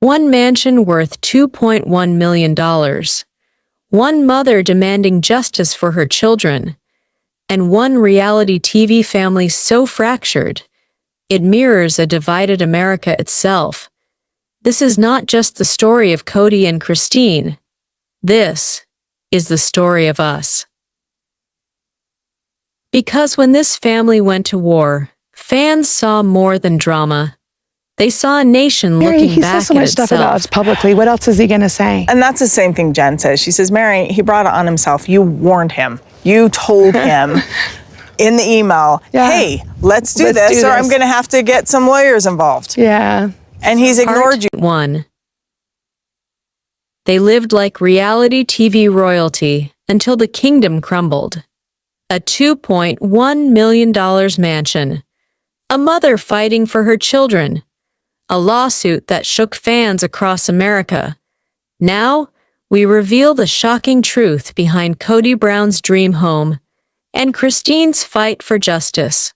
One mansion worth $2.1 million. One mother demanding justice for her children. And one reality TV family so fractured, it mirrors a divided America itself. This is not just the story of Kody and Christine. This is the story of us. Because when this family went to war, fans saw more than drama. They saw a nation Meri, looking back at itself. he says so much stuff about us publicly. What else is he going to say? And that's the same thing Jen says. She says, Meri, he brought it on himself. You warned him. You told him in the email, hey, let's do this, or I'm going to have to get some lawyers involved. Yeah. And he's ignored you. 1. They lived like reality TV royalty until the kingdom crumbled. A $2.1 million mansion. A mother fighting for her children. A lawsuit that shook fans across America. Now, we reveal the shocking truth behind Kody Brown's dream home and Christine's fight for justice.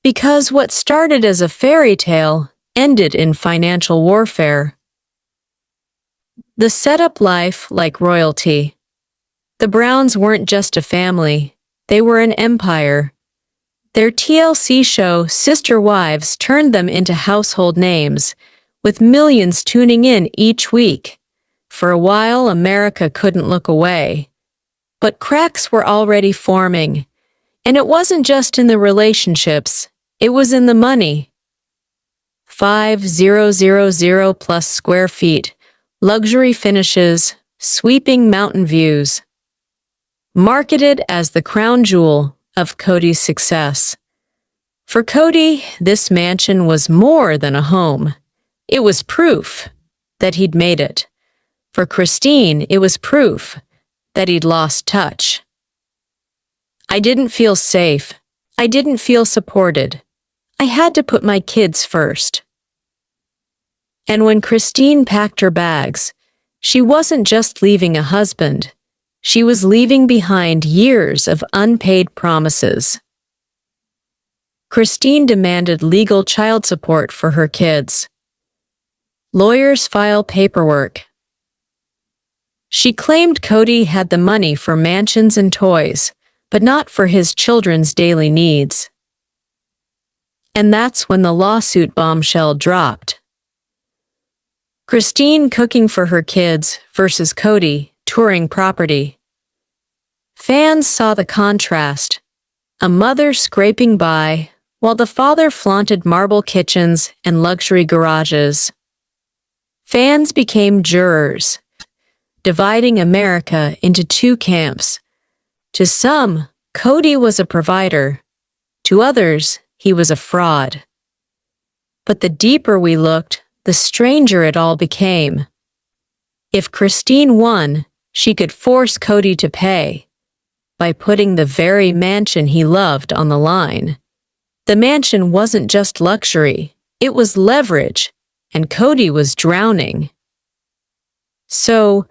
Because what started as a fairy tale ended in financial warfare. The set up life like royalty. The Browns weren't just a family, they were an empire. Their TLC show, Sister Wives, turned them into household names, with millions tuning in each week. For a while, America couldn't look away. But cracks were already forming. And it wasn't just in the relationships, it was in the money. 5,000 plus square feet, luxury finishes, sweeping mountain views. Marketed as the crown jewel of Kody's success. For Kody, this mansion was more than a home. It was proof that he'd made it. For Christine, it was proof that he'd lost touch. I didn't feel safe. I didn't feel supported. I had to put my kids first. And when Christine packed her bags, she wasn't just leaving a husband. She was leaving behind years of unpaid promises. Christine demanded legal child support for her kids. Lawyers file paperwork. She claimed Kody had the money for mansions and toys, but not for his children's daily needs. And that's when the lawsuit bombshell dropped. Christine cooking for her kids versus Kody touring property. Fans saw the contrast, a mother scraping by while the father flaunted marble kitchens and luxury garages. Fans became jurors, dividing America into two camps. To some, Kody was a provider. To others, he was a fraud. But the deeper we looked, the stranger it all became. If Christine won, she could force Kody to pay by putting the very mansion he loved on the line. The mansion wasn't just luxury, it was leverage, and Kody was drowning. So,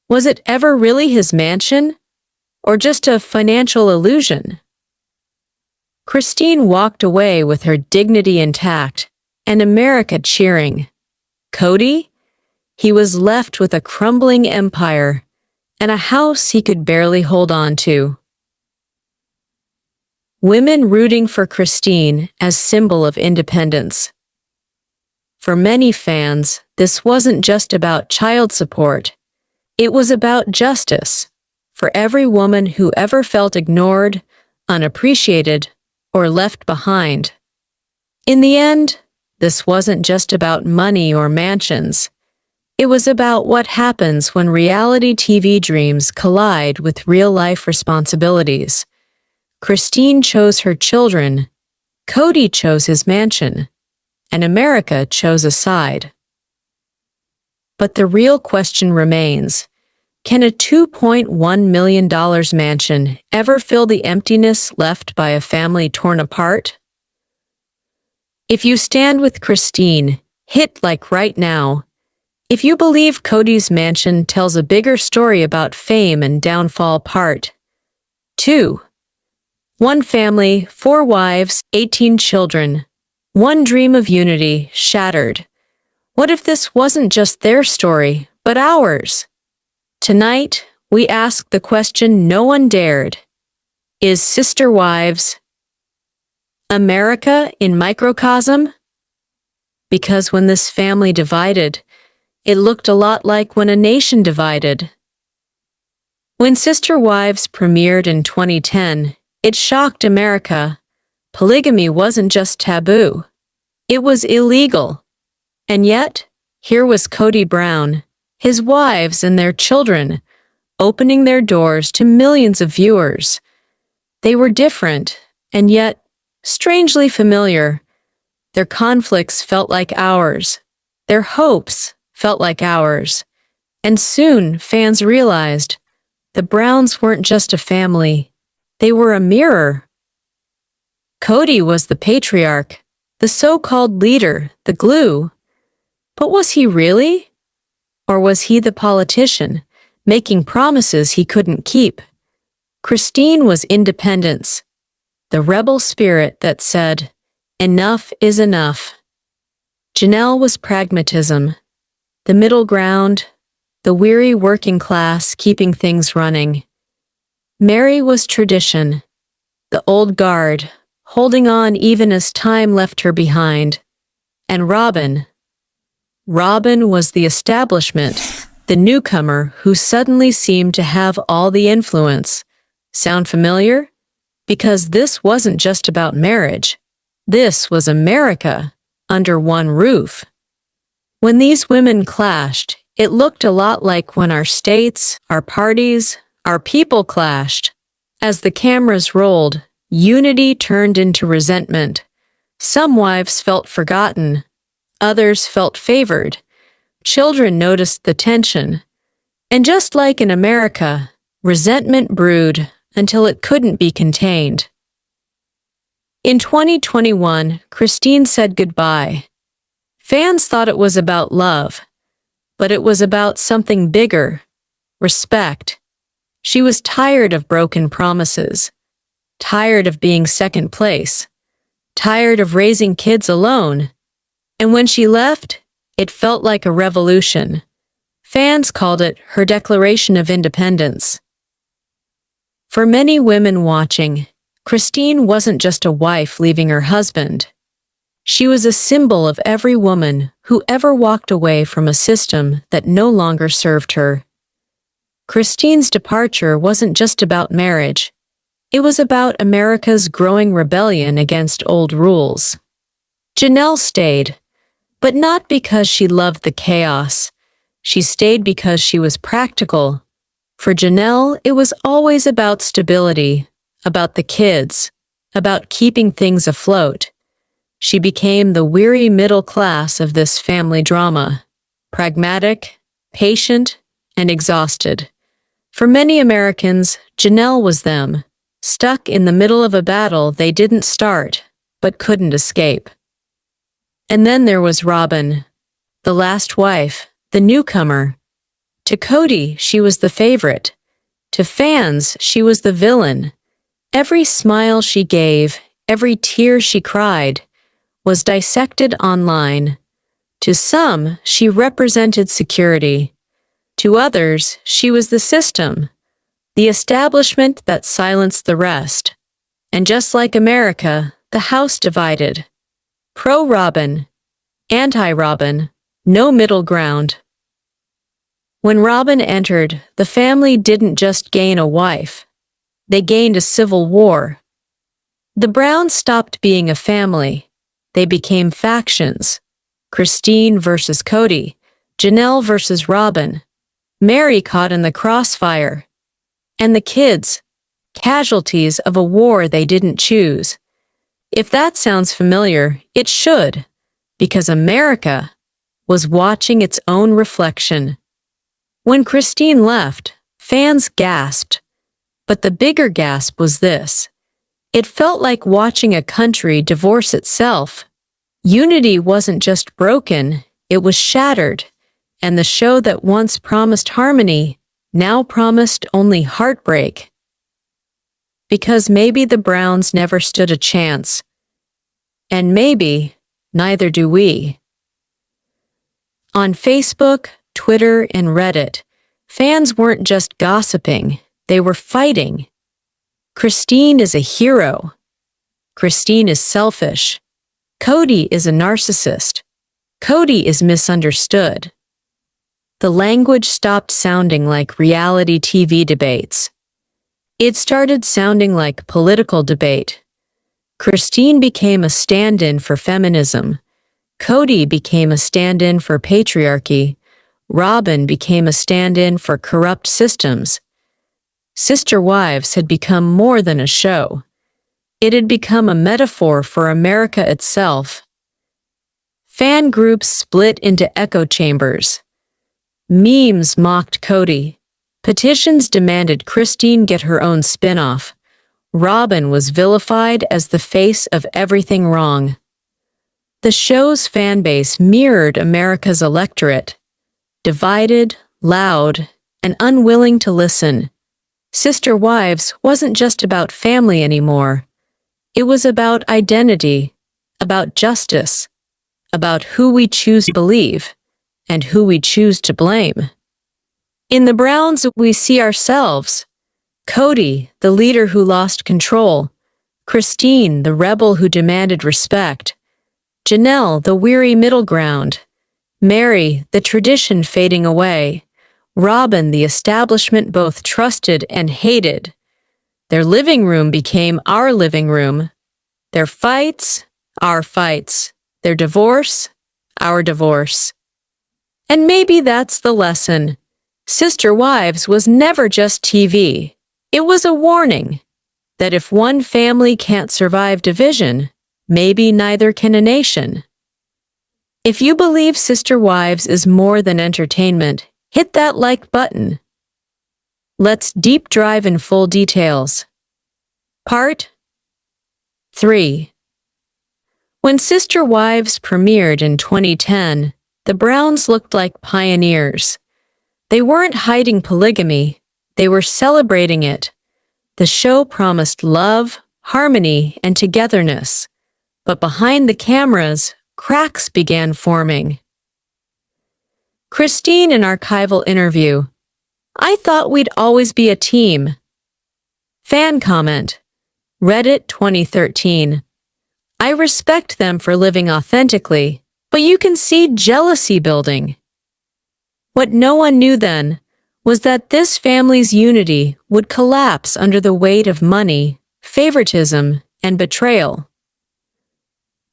was it ever really his mansion, or just a financial illusion? Christine walked away with her dignity intact, and America cheering. Kody? He was left with a crumbling empire and a house he could barely hold on to. Women rooting for Christine as symbol of independence. For many fans, this wasn't just about child support. It was about justice for every woman who ever felt ignored, unappreciated, or left behind. In the end, this wasn't just about money or mansions. It was about what happens when reality TV dreams collide with real-life responsibilities. Christine chose her children, Kody chose his mansion, and America chose a side. But the real question remains, can a $2.1 million mansion ever fill the emptiness left by a family torn apart? If you stand with Christine, hit like right now. If you believe Kody's mansion tells a bigger story about fame and downfall, part 2. One family, 4 wives, 18 children. One dream of unity, shattered. What if this wasn't just their story, but ours? Tonight, we ask the question no one dared. Is Sister Wives America in microcosm? Because when this family divided, it looked a lot like when a nation divided. When Sister Wives premiered in 2010, it shocked America. Polygamy wasn't just taboo. It was illegal. And yet, here was Kody Brown, his wives and their children, opening their doors to millions of viewers. They were different, and yet strangely familiar. Their conflicts felt like ours. Their hopes felt like ours. And soon, fans realized the Browns weren't just a family. They were a mirror. Kody was the patriarch, the so-called leader, the glue. But was he really? Or was he the politician, making promises he couldn't keep? Christine was independence, the rebel spirit that said, enough is enough. Janelle was pragmatism, the middle ground, the weary working class keeping things running. Meri was tradition, the old guard, holding on even as time left her behind. And Robyn was the establishment, the newcomer who suddenly seemed to have all the influence. Sound familiar? Because this wasn't just about marriage. This was America, under one roof. When these women clashed, it looked a lot like when our states, our parties, our people clashed. As the cameras rolled, unity turned into resentment. Some wives felt forgotten. Others felt favored. Children noticed the tension. And just like in America, resentment brewed until it couldn't be contained. In 2021, Christine said goodbye. Fans thought it was about love, but it was about something bigger, respect. She was tired of broken promises, tired of being second place, tired of raising kids alone. And when she left, it felt like a revolution. Fans called it her Declaration of Independence. For many women watching, Christine wasn't just a wife leaving her husband. She was a symbol of every woman who ever walked away from a system that no longer served her. Christine's departure wasn't just about marriage. It was about America's growing rebellion against old rules. Janelle stayed, but not because she loved the chaos. She stayed because she was practical. For Janelle, it was always about stability, about the kids, about keeping things afloat. She became the weary middle class of this family drama, pragmatic, patient, and exhausted. For many Americans, Janelle was them, stuck in the middle of a battle they didn't start, but couldn't escape. And then there was Robyn, the last wife, the newcomer. To Kody, she was the favorite. To fans, she was the villain. Every smile she gave, every tear she cried, was dissected online. To some, she represented security. To others, she was the system, the establishment that silenced the rest. And just like America, the house divided. Pro-Robyn, anti-Robyn, no middle ground. When Robyn entered, the family didn't just gain a wife. They gained a civil war. The Browns stopped being a family. They became factions. Christine versus Kody, Janelle versus Robyn, Meri caught in the crossfire. And the kids, casualties of a war they didn't choose. If that sounds familiar, it should, because America was watching its own reflection. When Christine left, fans gasped. But the bigger gasp was this. It felt like watching a country divorce itself. Unity wasn't just broken, it was shattered. And the show that once promised harmony now promised only heartbreak. Because maybe the Browns never stood a chance. And maybe neither do we. On Facebook, Twitter, and Reddit, fans weren't just gossiping, they were fighting. Christine is a hero. Christine is selfish. Kody is a narcissist. Kody is misunderstood. The language stopped sounding like reality TV debates. It started sounding like political debate. Christine became a stand-in for feminism. Kody became a stand-in for patriarchy. Robyn became a stand-in for corrupt systems. Sister Wives had become more than a show. It had become a metaphor for America itself. Fan groups split into echo chambers. Memes mocked Kody. Petitions demanded Christine get her own spin-off. Robyn was vilified as the face of everything wrong. The show's fanbase mirrored America's electorate. Divided, loud, and unwilling to listen. Sister Wives wasn't just about family anymore. It was about identity, about justice, about who we choose to believe, and who we choose to blame. In the Browns, we see ourselves. Kody, the leader who lost control. Christine, the rebel who demanded respect. Janelle, the weary middle ground. Meri, the tradition fading away. Robyn, the establishment both trusted and hated. Their living room became our living room. Their fights, our fights. Their divorce, our divorce. And maybe that's the lesson. Sister Wives was never just TV. It was a warning that if one family can't survive division, maybe neither can a nation. If you believe Sister Wives is more than entertainment, hit that like button. Let's deep dive in full details. Part 3. When Sister Wives premiered in 2010, the Browns looked like pioneers. They weren't hiding polygamy, they were celebrating it. The show promised love, harmony, and togetherness. But behind the cameras, cracks began forming. Christine in archival interview. I thought we'd always be a team. Fan comment. Reddit 2013. I respect them for living authentically, but you can see jealousy building. What no one knew then was that this family's unity would collapse under the weight of money, favoritism, and betrayal.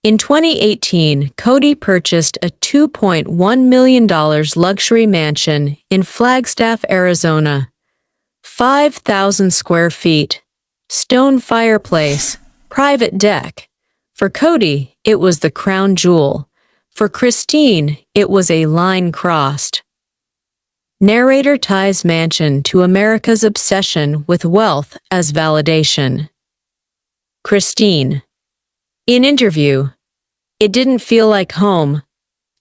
In 2018, Kody purchased a $2.1 million luxury mansion in Flagstaff, Arizona. 5,000 square feet, stone fireplace, private deck. For Kody, it was the crown jewel. For Christine, it was a line crossed. Narrator ties mansion to America's obsession with wealth as validation. Christine. In interview, it didn't feel like home.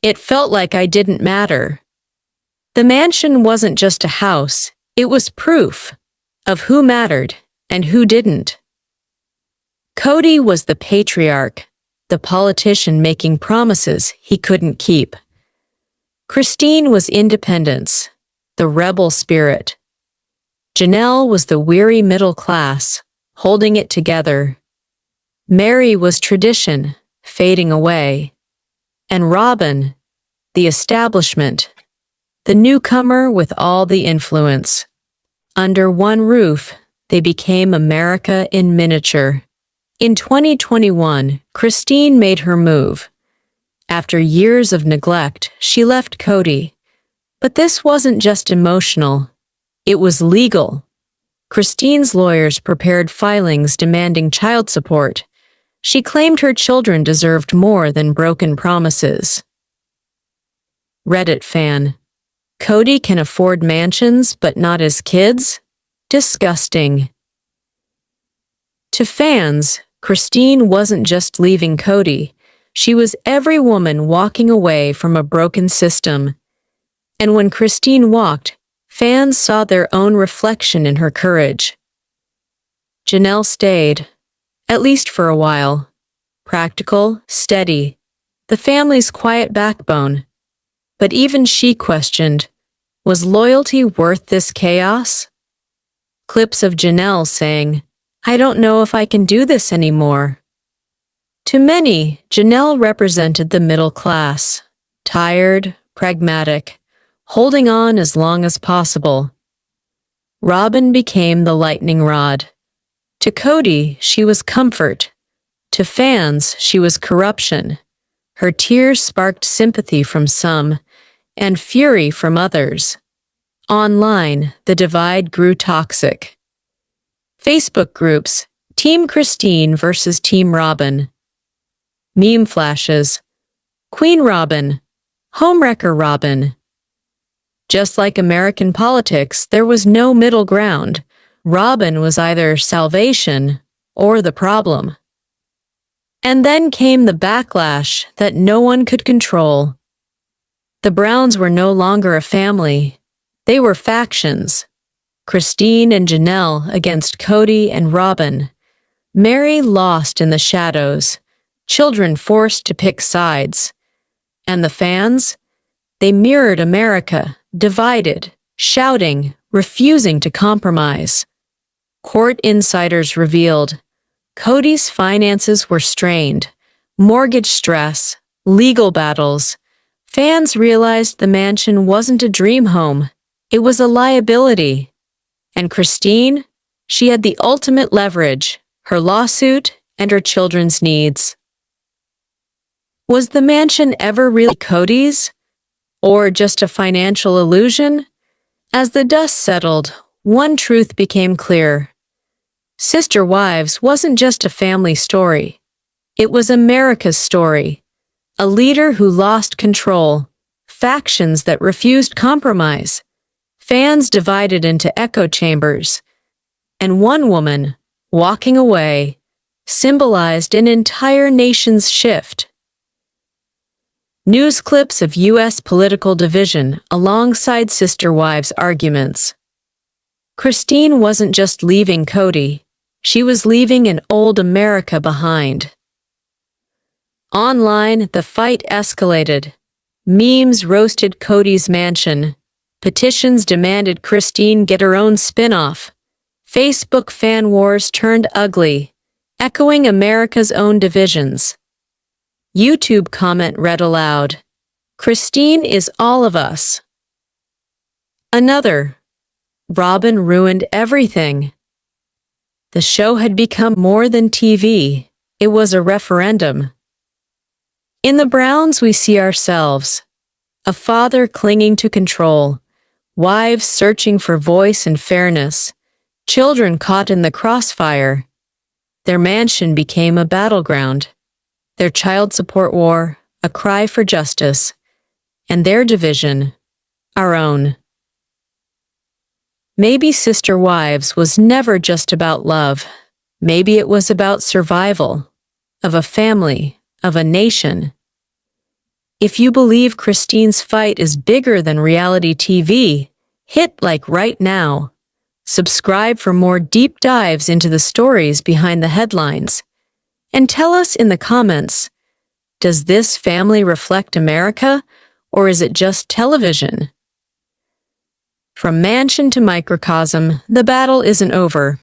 It felt like I didn't matter. The mansion wasn't just a house, it was proof of who mattered and who didn't. Kody was the patriarch, the politician making promises he couldn't keep. Christine was independence, the rebel spirit. Janelle was the weary middle class, holding it together. Meri was tradition, fading away. And Robyn, the establishment, the newcomer with all the influence. Under one roof, they became America in miniature. In 2021, Christine made her move. After years of neglect, she left Kody. But this wasn't just emotional. It was legal. Christine's lawyers prepared filings demanding child support. She claimed her children deserved more than broken promises. Reddit fan. Kody can afford mansions, but not his kids? Disgusting. To fans, Christine wasn't just leaving Kody. She was every woman walking away from a broken system. And when Christine walked, fans saw their own reflection in her courage. Janelle stayed, at least for a while. Practical, steady, the family's quiet backbone. But even she questioned, was loyalty worth this chaos? Clips of Janelle saying, "I don't know if I can do this anymore." To many, Janelle represented the middle class, tired, pragmatic, holding on as long as possible. Robyn became the lightning rod. To Kody, she was comfort. To fans, she was corruption. Her tears sparked sympathy from some and fury from others. Online, the divide grew toxic. Facebook groups, Team Christine versus Team Robyn. Meme flashes, Queen Robyn, Homewrecker Robyn. Just like American politics, there was no middle ground. Robyn was either salvation or the problem. And then came the backlash that no one could control. The Browns were no longer a family. They were factions. Christine and Janelle against Kody and Robyn. Meri lost in the shadows. Children forced to pick sides. And the fans? They mirrored America, divided, shouting, refusing to compromise. Court insiders revealed Kody's finances were strained, mortgage stress, legal battles. Fans realized the mansion wasn't a dream home, it was a liability. And Christine? She had the ultimate leverage, her lawsuit and her children's needs. Was the mansion ever really Kody's? Or just a financial illusion? As the dust settled, one truth became clear. Sister Wives wasn't just a family story. It was America's story. A leader who lost control, factions that refused compromise, fans divided into echo chambers, and one woman, walking away, symbolized an entire nation's shift. News clips of U.S. political division alongside Sister Wives arguments. Christine wasn't just leaving Kody, she was leaving an old America behind. Online, the fight escalated. Memes roasted Kody's mansion. Petitions demanded Christine get her own spin-off. Facebook fan wars turned ugly, echoing America's own divisions. YouTube comment read aloud, "Christine is all of us." Another, "Robyn ruined everything." The show had become more than TV. It was a referendum. In the Browns, we see ourselves. A father clinging to control, wives searching for voice and fairness, children caught in the crossfire. Their mansion became a battleground. Their child support war, a cry for justice. And their division, our own. Maybe Sister Wives was never just about love. Maybe it was about survival, of a family, of a nation. If you believe Christine's fight is bigger than reality TV, hit like right now. Subscribe for more deep dives into the stories behind the headlines. And tell us in the comments, does this family reflect America, or is it just television? From mansion to microcosm, the battle isn't over.